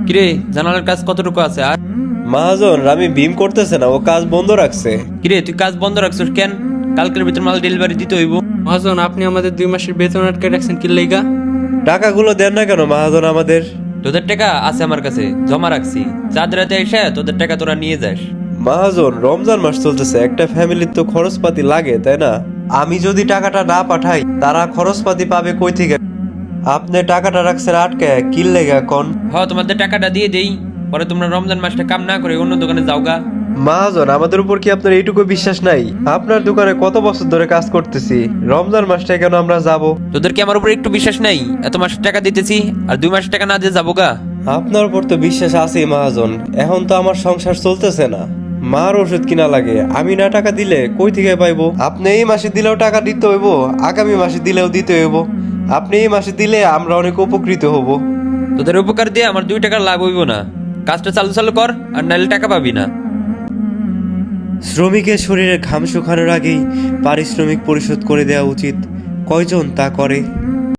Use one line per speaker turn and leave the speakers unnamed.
কিরে, জানালার কাজ কতটুকু আছে আর?
মহাজন রামি ভীম করতেছে না, ও কাজ বন্ধ রাখছে।
কিরে, তুই কাজ বন্ধ রাখছিস কেন? কালকের ভিতর মাল ডেলিভারি দিতে হইব।
মহাজন, আপনি আমাদের 2 মাসের বেতন আটকে রাখছেন কি লাইগা?
টাকাগুলো দেন না কেন মহাজন আমাদের?
তোদের টাকা আছে আমার কাছে, জমা রাখছি। চাঁদ রাতে এসে তোদের টাকা তোরা নিয়ে যাস।
মহাজন রমজান মাস চলতেছে, একটা ফ্যামিলির তো খরচপাতি লাগে তাই না? আমি যদি টাকাটা না পাঠাই তারা খরচপাতি পাবে কই থেকে? আপনি টাকাটা রাখছেন আটকে কি লেগা কোন?
তোমাদের টাকাটা দিয়ে দেই, পরে তোমরা রমজান মাসটা কাম না করে অন্য দোকানে যাওগা।
মহাজন আমাদের উপর কি আপনার এইটুকু বিশ্বাস নাই? আপনার দোকানে কত বছর ধরে কাজ করতেছি, রমজান মাসটা কেন আমরা যাব?
তোদের কি আমার উপর একটু বিশ্বাস নাই? এত মাসের টাকা দিতেছি আর 2 মাসের টাকা না দিয়ে যাবো গা?
আপনার উপর তো বিশ্বাস আছেই মহাজন, এখন তো আমার সংসার চলতেছে না, মার ওষুধ কিনা লাগে, আমি না টাকা দিলে কই থেকে পাইবো? আপনি এই মাসে দিলেও টাকা দিতে হইব, আগামী মাসে দিলেও দিতে হইব। আপনি এই মাসে দিলে আমরা অনেক উপকৃত হব।
তোদের উপকার দিয়ে আমার 2 টাকার লাভ হইব না। কাজটা চালু চালু কর, আর নাইলে টাকা পাবি না।
শ্রমিকের শরীরে ঘাম শুকানোর আগেই পারিশ্রমিক পরিশোধ করে দেওয়া উচিত। কয়জন তা করে?